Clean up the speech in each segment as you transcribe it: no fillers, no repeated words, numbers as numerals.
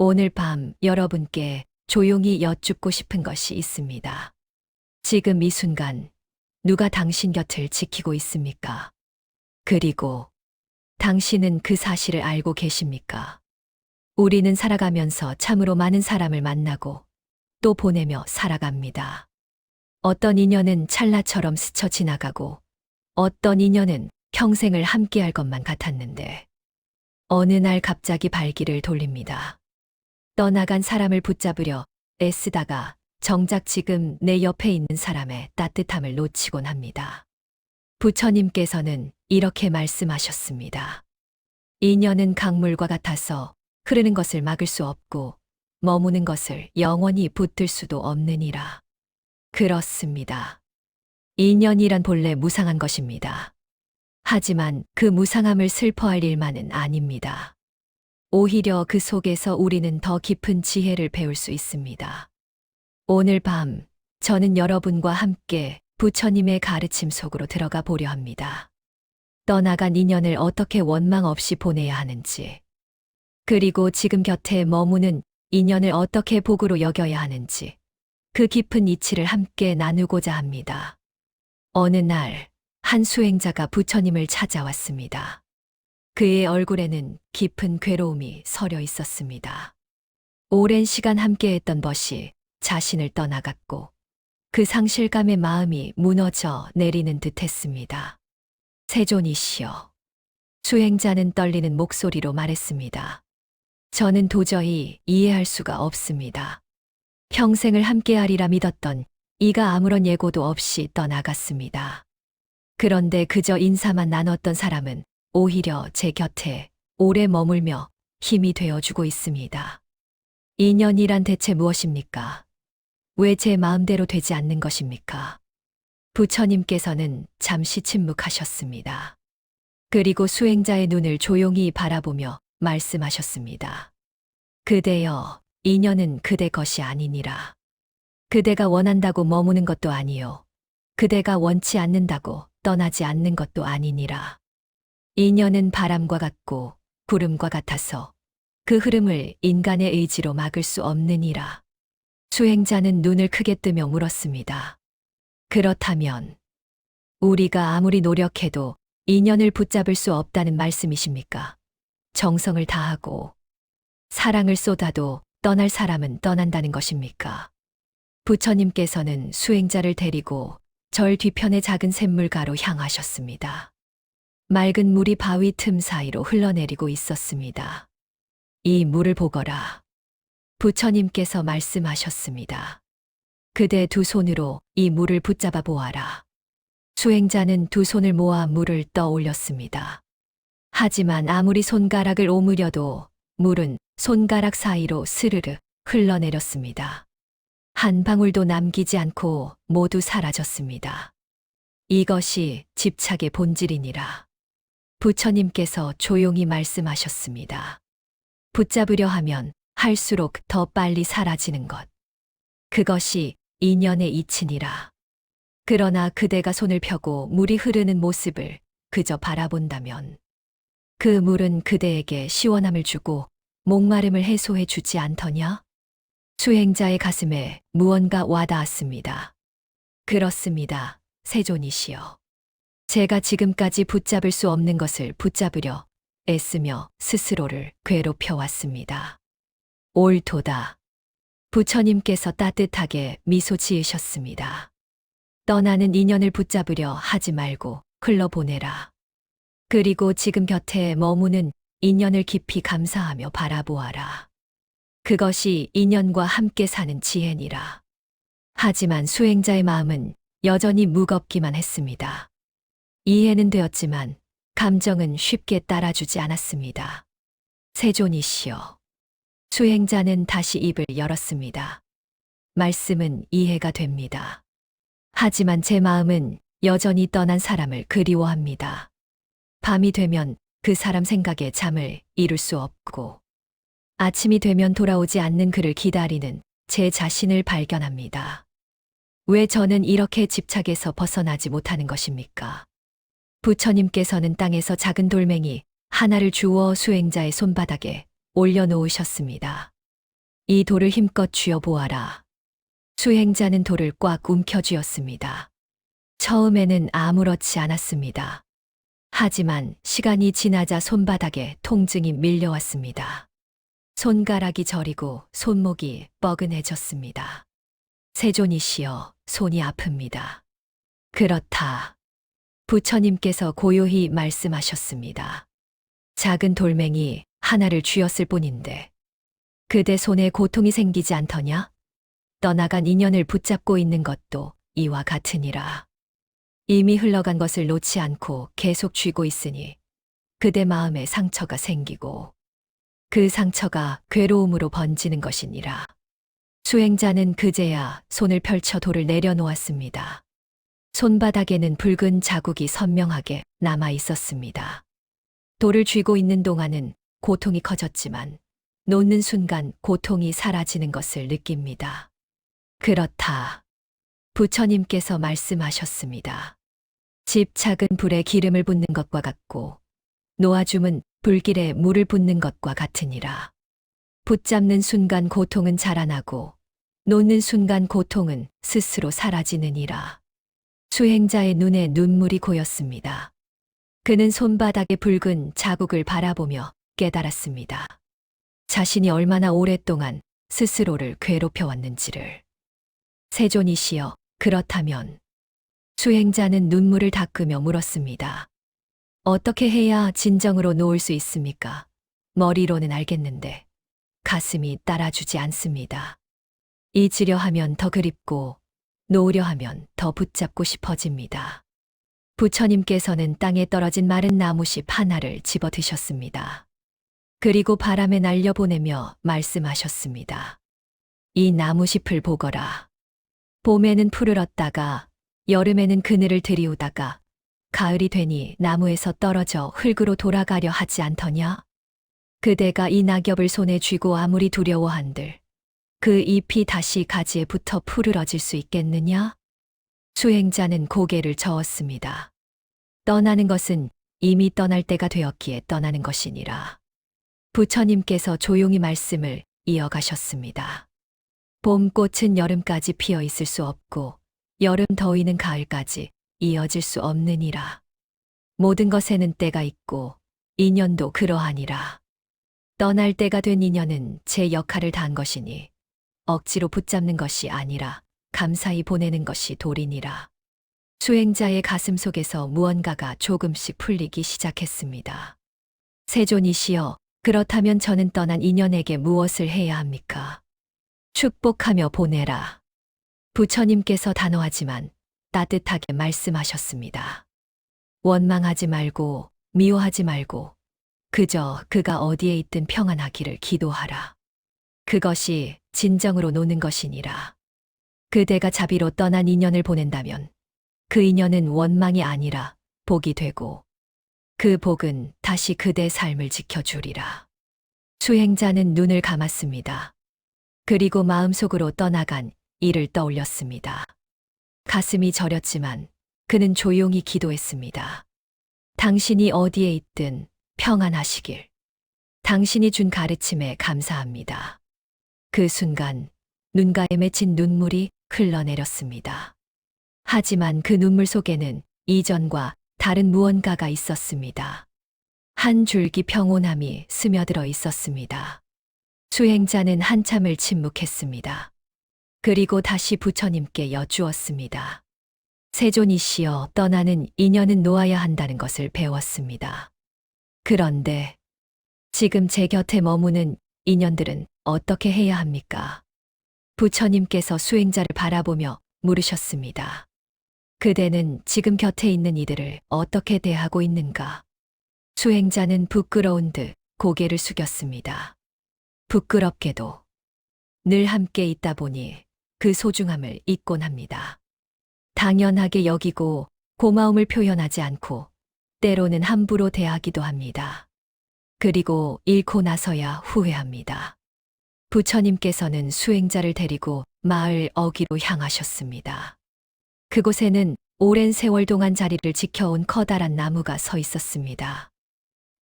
오늘 밤 여러분께 조용히 여쭙고 싶은 것이 있습니다. 지금 이 순간 누가 당신 곁을 지키고 있습니까? 그리고 당신은 그 사실을 알고 계십니까? 우리는 살아가면서 참으로 많은 사람을 만나고 또 보내며 살아갑니다. 어떤 인연은 찰나처럼 스쳐 지나가고 어떤 인연은 평생을 함께할 것만 같았는데 어느 날 갑자기 발길을 돌립니다. 떠나간 사람을 붙잡으려 애쓰다가 정작 지금 내 옆에 있는 사람의 따뜻함을 놓치곤 합니다. 부처님께서는 이렇게 말씀하셨습니다. 인연은 강물과 같아서 흐르는 것을 막을 수 없고 머무는 것을 영원히 붙들 수도 없느니라. 그렇습니다. 인연이란 본래 무상한 것입니다. 하지만 그 무상함을 슬퍼할 일만은 아닙니다. 오히려 그 속에서 우리는 더 깊은 지혜를 배울 수 있습니다. 오늘 밤 저는 여러분과 함께 부처님의 가르침 속으로 들어가 보려 합니다. 떠나간 인연을 어떻게 원망 없이 보내야 하는지, 그리고 지금 곁에 머무는 인연을 어떻게 복으로 여겨야 하는지, 그 깊은 이치를 함께 나누고자 합니다. 어느 날, 한 수행자가 부처님을 찾아왔습니다. 그의 얼굴에는 깊은 괴로움이 서려 있었습니다. 오랜 시간 함께했던 벗이 자신을 떠나갔고 그 상실감에 마음이 무너져 내리는 듯 했습니다. 세존이시여. 수행자는 떨리는 목소리로 말했습니다. 저는 도저히 이해할 수가 없습니다. 평생을 함께하리라 믿었던 이가 아무런 예고도 없이 떠나갔습니다. 그런데 그저 인사만 나눴던 사람은 오히려 제 곁에 오래 머물며 힘이 되어주고 있습니다. 인연이란 대체 무엇입니까? 왜 제 마음대로 되지 않는 것입니까? 부처님께서는 잠시 침묵하셨습니다. 그리고 수행자의 눈을 조용히 바라보며 말씀하셨습니다. 그대여, 인연은 그대 것이 아니니라. 그대가 원한다고 머무는 것도 아니요. 그대가 원치 않는다고 떠나지 않는 것도 아니니라. 인연은 바람과 같고 구름과 같아서 그 흐름을 인간의 의지로 막을 수 없느니라. 수행자는 눈을 크게 뜨며 물었습니다. 그렇다면 우리가 아무리 노력해도 인연을 붙잡을 수 없다는 말씀이십니까? 정성을 다하고 사랑을 쏟아도 떠날 사람은 떠난다는 것입니까? 부처님께서는 수행자를 데리고 절 뒤편의 작은 샘물가로 향하셨습니다. 맑은 물이 바위 틈 사이로 흘러내리고 있었습니다. 이 물을 보거라. 부처님께서 말씀하셨습니다. 그대 두 손으로 이 물을 붙잡아 보아라. 수행자는 두 손을 모아 물을 떠올렸습니다. 하지만 아무리 손가락을 오므려도 물은 손가락 사이로 스르르 흘러내렸습니다. 한 방울도 남기지 않고 모두 사라졌습니다. 이것이 집착의 본질이니라. 부처님께서 조용히 말씀하셨습니다. 붙잡으려 하면 할수록 더 빨리 사라지는 것. 그것이 인연의 이치니라. 그러나 그대가 손을 펴고 물이 흐르는 모습을 그저 바라본다면 그 물은 그대에게 시원함을 주고 목마름을 해소해 주지 않더냐? 수행자의 가슴에 무언가 와닿았습니다. 그렇습니다, 세존이시여. 제가 지금까지 붙잡을 수 없는 것을 붙잡으려 애쓰며 스스로를 괴롭혀 왔습니다. 옳도다. 부처님께서 따뜻하게 미소 지으셨습니다. 떠나는 인연을 붙잡으려 하지 말고 흘러보내라. 그리고 지금 곁에 머무는 인연을 깊이 감사하며 바라보아라. 그것이 인연과 함께 사는 지혜니라. 하지만 수행자의 마음은 여전히 무겁기만 했습니다. 이해는 되었지만 감정은 쉽게 따라주지 않았습니다. 세존이시여. 수행자는 다시 입을 열었습니다. 말씀은 이해가 됩니다. 하지만 제 마음은 여전히 떠난 사람을 그리워합니다. 밤이 되면 그 사람 생각에 잠을 이룰 수 없고 아침이 되면 돌아오지 않는 그를 기다리는 제 자신을 발견합니다. 왜 저는 이렇게 집착에서 벗어나지 못하는 것입니까? 부처님께서는 땅에서 작은 돌멩이 하나를 주워 수행자의 손바닥에 올려놓으셨습니다. 이 돌을 힘껏 쥐어 보아라. 수행자는 돌을 꽉 움켜쥐었습니다. 처음에는 아무렇지 않았습니다. 하지만 시간이 지나자 손바닥에 통증이 밀려왔습니다. 손가락이 저리고 손목이 뻐근해졌습니다. 세존이시여, 손이 아픕니다. 그렇다. 부처님께서 고요히 말씀하셨습니다. 작은 돌멩이 하나를 쥐었을 뿐인데 그대 손에 고통이 생기지 않더냐? 떠나간 인연을 붙잡고 있는 것도 이와 같으니라. 이미 흘러간 것을 놓지 않고 계속 쥐고 있으니 그대 마음에 상처가 생기고 그 상처가 괴로움으로 번지는 것이니라. 수행자는 그제야 손을 펼쳐 돌을 내려놓았습니다. 손바닥에는 붉은 자국이 선명하게 남아 있었습니다. 돌을 쥐고 있는 동안은 고통이 커졌지만 놓는 순간 고통이 사라지는 것을 느낍니다. 그렇다. 부처님께서 말씀하셨습니다. 집착은 불에 기름을 붓는 것과 같고 놓아줌은 불길에 물을 붓는 것과 같으니라. 붙잡는 순간 고통은 자라나고 놓는 순간 고통은 스스로 사라지느니라. 수행자의 눈에 눈물이 고였습니다. 그는 손바닥의 붉은 자국을 바라보며 깨달았습니다. 자신이 얼마나 오랫동안 스스로를 괴롭혀 왔는지를. 세존이시여, 그렇다면 수행자는 눈물을 닦으며 물었습니다. 어떻게 해야 진정으로 놓을 수 있습니까? 머리로는 알겠는데 가슴이 따라주지 않습니다. 잊으려 하면 더 그립고 놓으려 하면 더 붙잡고 싶어집니다. 부처님께서는 땅에 떨어진 마른 나무잎 하나를 집어 드셨습니다. 그리고 바람에 날려보내며 말씀하셨습니다. 이 나무잎을 보거라. 봄에는 풀을 얻다가 여름에는 그늘을 들이우다가 가을이 되니 나무에서 떨어져 흙으로 돌아가려 하지 않더냐? 그대가 이 낙엽을 손에 쥐고 아무리 두려워한들 그 잎이 다시 가지에 붙어 풀을 얻을 수 있겠느냐? 수행자는 고개를 저었습니다. 떠나는 것은 이미 떠날 때가 되었기에 떠나는 것이니라. 부처님께서 조용히 말씀을 이어가셨습니다. 봄꽃은 여름까지 피어 있을 수 없고 여름 더위는 가을까지 이어질 수 없느니라. 모든 것에는 때가 있고 인연도 그러하니라. 떠날 때가 된 인연은 제 역할을 다한 것이니 억지로 붙잡는 것이 아니라 감사히 보내는 것이 도리니라. 수행자의 가슴 속에서 무언가가 조금씩 풀리기 시작했습니다. 세존이시여, 그렇다면 저는 떠난 인연에게 무엇을 해야 합니까? 축복하며 보내라. 부처님께서 단호하지만 따뜻하게 말씀하셨습니다. 원망하지 말고 미워하지 말고 그저 그가 어디에 있든 평안하기를 기도하라. 그것이 진정으로 노는 것이니라. 그대가 자비로 떠난 인연을 보낸다면 그 인연은 원망이 아니라 복이 되고 그 복은 다시 그대 삶을 지켜주리라. 수행자는 눈을 감았습니다. 그리고 마음속으로 떠나간 이를 떠올렸습니다. 가슴이 저렸지만 그는 조용히 기도했습니다. 당신이 어디에 있든 평안하시길. 당신이 준 가르침에 감사합니다. 그 순간 눈가에 맺힌 눈물이 흘러내렸습니다. 하지만 그 눈물 속에는 이전과 다른 무언가가 있었습니다. 한 줄기 평온함이 스며들어 있었습니다. 수행자는 한참을 침묵했습니다. 그리고 다시 부처님께 여쭈었습니다. 세존이시여, 떠나는 인연은 놓아야 한다는 것을 배웠습니다. 그런데 지금 제 곁에 머무는 인연들은 어떻게 해야 합니까? 부처님께서 수행자를 바라보며 물으셨습니다. 그대는 지금 곁에 있는 이들을 어떻게 대하고 있는가? 수행자는 부끄러운 듯 고개를 숙였습니다. 부끄럽게도 늘 함께 있다 보니 그 소중함을 잊곤 합니다. 당연하게 여기고 고마움을 표현하지 않고 때로는 함부로 대하기도 합니다. 그리고 잃고 나서야 후회합니다. 부처님께서는 수행자를 데리고 마을 어귀로 향하셨습니다. 그곳에는 오랜 세월 동안 자리를 지켜온 커다란 나무가 서 있었습니다.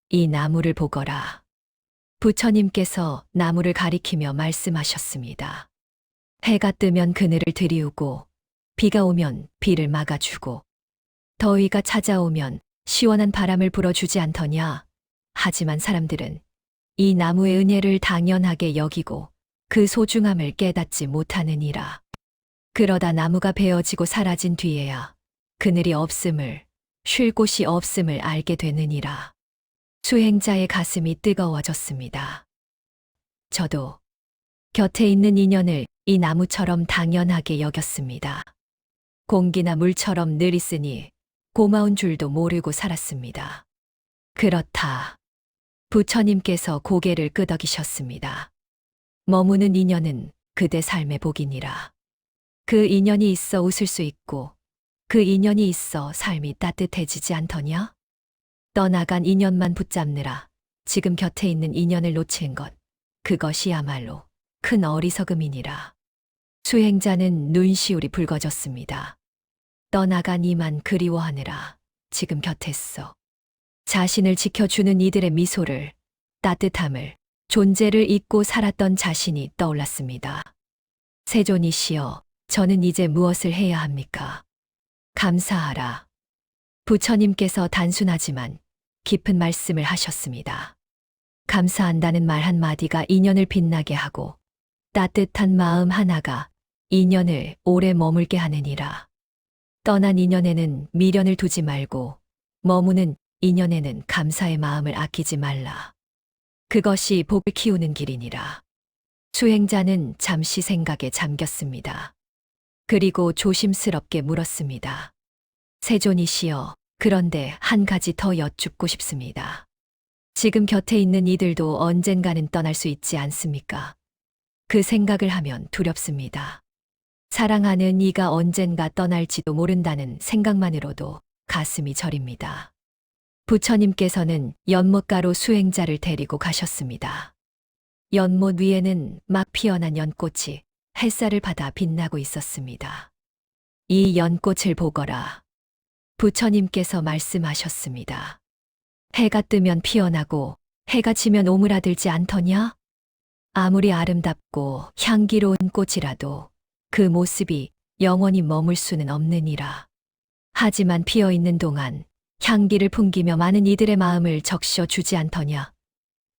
이 나무를 보거라. 부처님께서 나무를 가리키며 말씀하셨습니다. 해가 뜨면 그늘을 드리우고, 비가 오면 비를 막아주고, 더위가 찾아오면 시원한 바람을 불어주지 않더냐. 하지만 사람들은 이 나무의 은혜를 당연하게 여기고 그 소중함을 깨닫지 못하느니라. 그러다 나무가 베어지고 사라진 뒤에야 그늘이 없음을, 쉴 곳이 없음을 알게 되느니라. 수행자의 가슴이 뜨거워졌습니다. 저도 곁에 있는 인연을 이 나무처럼 당연하게 여겼습니다. 공기나 물처럼 늘 있으니 고마운 줄도 모르고 살았습니다. 그렇다. 부처님께서 고개를 끄덕이셨습니다. 머무는 인연은 그대 삶의 복이니라. 그 인연이 있어 웃을 수 있고 그 인연이 있어 삶이 따뜻해지지 않더냐? 떠나간 인연만 붙잡느라 지금 곁에 있는 인연을 놓친 것, 그것이야말로 큰 어리석음이니라. 수행자는 눈시울이 붉어졌습니다. 떠나간 이만 그리워하느라 지금 곁에서 자신을 지켜주는 이들의 미소를, 따뜻함을, 존재를 잊고 살았던 자신이 떠올랐습니다. 세존이시여, 저는 이제 무엇을 해야 합니까? 감사하라. 부처님께서 단순하지만 깊은 말씀을 하셨습니다. 감사한다는 말 한마디가 인연을 빛나게 하고 따뜻한 마음 하나가 인연을 오래 머물게 하느니라. 떠난 인연에는 미련을 두지 말고 머무는 인연에는 감사의 마음을 아끼지 말라. 그것이 복을 키우는 길이니라. 수행자는 잠시 생각에 잠겼습니다. 그리고 조심스럽게 물었습니다. 세존이시여, 그런데 한 가지 더 여쭙고 싶습니다. 지금 곁에 있는 이들도 언젠가는 떠날 수 있지 않습니까? 그 생각을 하면 두렵습니다. 사랑하는 이가 언젠가 떠날지도 모른다는 생각만으로도 가슴이 저립니다. 부처님께서는 연못가로 수행자를 데리고 가셨습니다. 연못 위에는 막 피어난 연꽃이 햇살을 받아 빛나고 있었습니다. 이 연꽃을 보거라. 부처님께서 말씀하셨습니다. 해가 뜨면 피어나고 해가 지면 오므라들지 않더냐? 아무리 아름답고 향기로운 꽃이라도 그 모습이 영원히 머물 수는 없느니라. 하지만 피어 있는 동안 향기를 풍기며 많은 이들의 마음을 적셔주지 않더냐.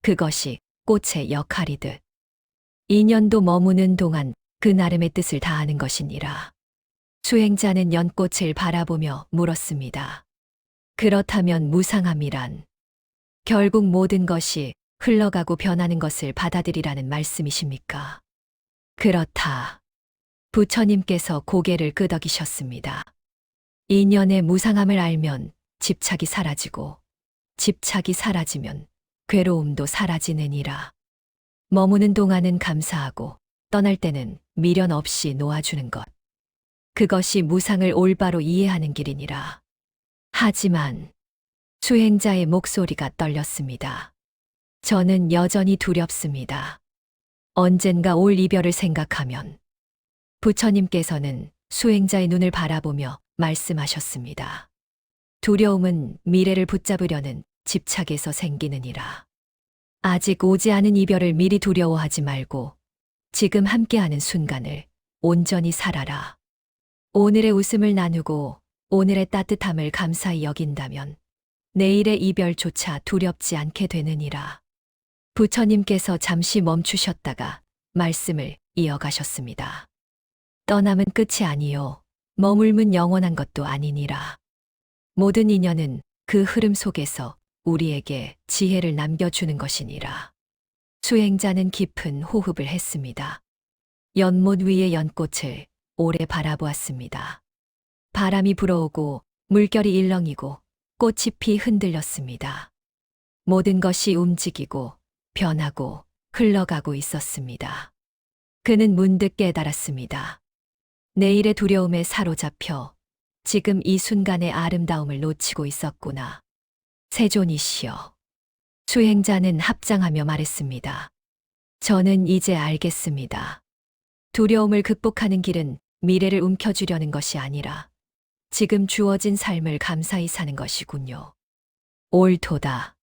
그것이 꽃의 역할이듯. 인연도 머무는 동안 그 나름의 뜻을 다하는 것이니라. 수행자는 연꽃을 바라보며 물었습니다. 그렇다면 무상함이란 결국 모든 것이 흘러가고 변하는 것을 받아들이라는 말씀이십니까? 그렇다. 부처님께서 고개를 끄덕이셨습니다. 인연의 무상함을 알면 집착이 사라지고 집착이 사라지면 괴로움도 사라지느니라. 머무는 동안은 감사하고 떠날 때는 미련 없이 놓아주는 것. 그것이 무상을 올바로 이해하는 길이니라. 하지만 수행자의 목소리가 떨렸습니다. 저는 여전히 두렵습니다. 언젠가 올 이별을 생각하면. 부처님께서는 수행자의 눈을 바라보며 말씀하셨습니다. 두려움은 미래를 붙잡으려는 집착에서 생기느니라. 아직 오지 않은 이별을 미리 두려워하지 말고 지금 함께하는 순간을 온전히 살아라. 오늘의 웃음을 나누고 오늘의 따뜻함을 감사히 여긴다면 내일의 이별조차 두렵지 않게 되느니라. 부처님께서 잠시 멈추셨다가 말씀을 이어가셨습니다. 떠남은 끝이 아니요 머물면 영원한 것도 아니니라. 모든 인연은 그 흐름 속에서 우리에게 지혜를 남겨주는 것이니라. 수행자는 깊은 호흡을 했습니다. 연못 위의 연꽃을 오래 바라보았습니다. 바람이 불어오고 물결이 일렁이고 꽃잎이 흔들렸습니다. 모든 것이 움직이고 변하고 흘러가고 있었습니다. 그는 문득 깨달았습니다. 내일의 두려움에 사로잡혀 지금 이 순간의 아름다움을 놓치고 있었구나. 세존이시여. 수행자는 합장하며 말했습니다. 저는 이제 알겠습니다. 두려움을 극복하는 길은 미래를 움켜쥐려는 것이 아니라 지금 주어진 삶을 감사히 사는 것이군요. 옳도다.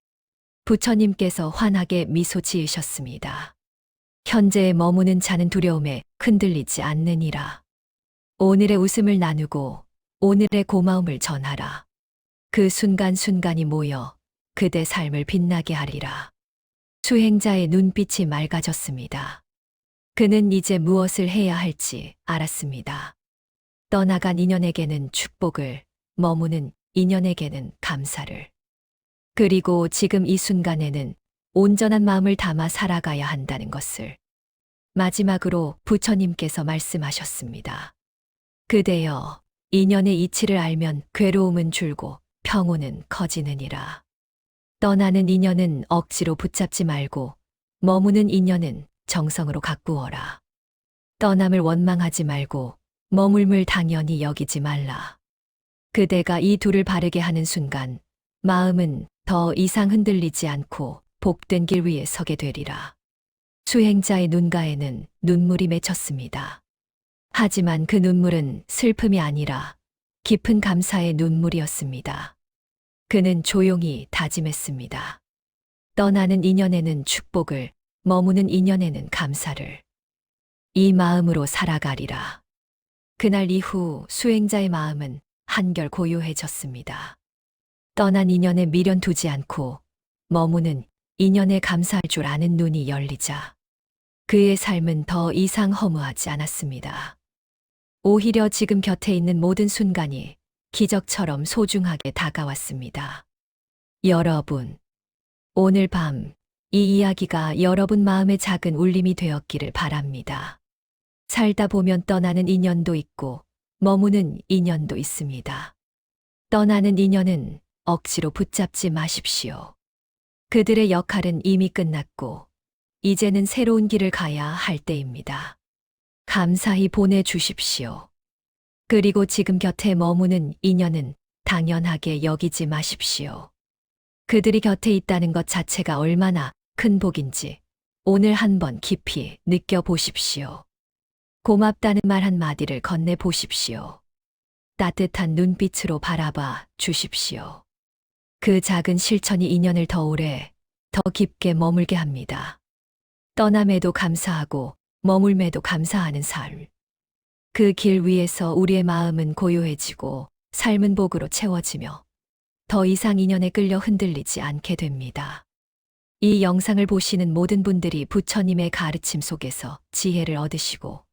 부처님께서 환하게 미소 지으셨습니다. 현재에 머무는 자는 두려움에 흔들리지 않느니라. 오늘의 웃음을 나누고 오늘의 고마움을 전하라. 그 순간순간이 모여 그대 삶을 빛나게 하리라. 수행자의 눈빛이 맑아졌습니다. 그는 이제 무엇을 해야 할지 알았습니다. 떠나간 인연에게는 축복을, 머무는 인연에게는 감사를. 그리고 지금 이 순간에는 온전한 마음을 담아 살아가야 한다는 것을. 마지막으로 부처님께서 말씀하셨습니다. 그대여, 인연의 이치를 알면 괴로움은 줄고 평온은 커지느니라. 떠나는 인연은 억지로 붙잡지 말고 머무는 인연은 정성으로 가꾸어라. 떠남을 원망하지 말고 머물물 당연히 여기지 말라. 그대가 이 둘을 바르게 하는 순간 마음은 더 이상 흔들리지 않고 복된 길 위에 서게 되리라. 수행자의 눈가에는 눈물이 맺혔습니다. 하지만 그 눈물은 슬픔이 아니라 깊은 감사의 눈물이었습니다. 그는 조용히 다짐했습니다. 떠나는 인연에는 축복을, 머무는 인연에는 감사를. 이 마음으로 살아가리라. 그날 이후 수행자의 마음은 한결 고요해졌습니다. 떠난 인연에 미련 두지 않고 머무는 인연에 감사할 줄 아는 눈이 열리자 그의 삶은 더 이상 허무하지 않았습니다. 오히려 지금 곁에 있는 모든 순간이 기적처럼 소중하게 다가왔습니다. 여러분, 오늘 밤 이 이야기가 여러분 마음의 작은 울림이 되었기를 바랍니다. 살다 보면 떠나는 인연도 있고 머무는 인연도 있습니다. 떠나는 인연은 억지로 붙잡지 마십시오. 그들의 역할은 이미 끝났고 이제는 새로운 길을 가야 할 때입니다. 감사히 보내주십시오. 그리고 지금 곁에 머무는 인연은 당연하게 여기지 마십시오. 그들이 곁에 있다는 것 자체가 얼마나 큰 복인지 오늘 한번 깊이 느껴보십시오. 고맙다는 말 한마디를 건네보십시오. 따뜻한 눈빛으로 바라봐 주십시오. 그 작은 실천이 인연을 더 오래, 더 깊게 머물게 합니다. 떠남에도 감사하고 머물매도 감사하는 삶. 그 길 위에서 우리의 마음은 고요해지고 삶은 복으로 채워지며 더 이상 인연에 끌려 흔들리지 않게 됩니다. 이 영상을 보시는 모든 분들이 부처님의 가르침 속에서 지혜를 얻으시고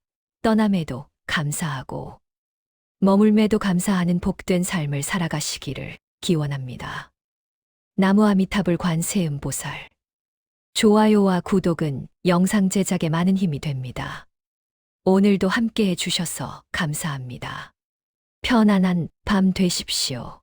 떠남에도 감사하고 머물매도 감사하는 복된 삶을 살아가시기를 기원합니다. 나무아미타불 관세음보살. 좋아요와 구독은 영상 제작에 많은 힘이 됩니다. 오늘도 함께 해주셔서 감사합니다. 편안한 밤 되십시오.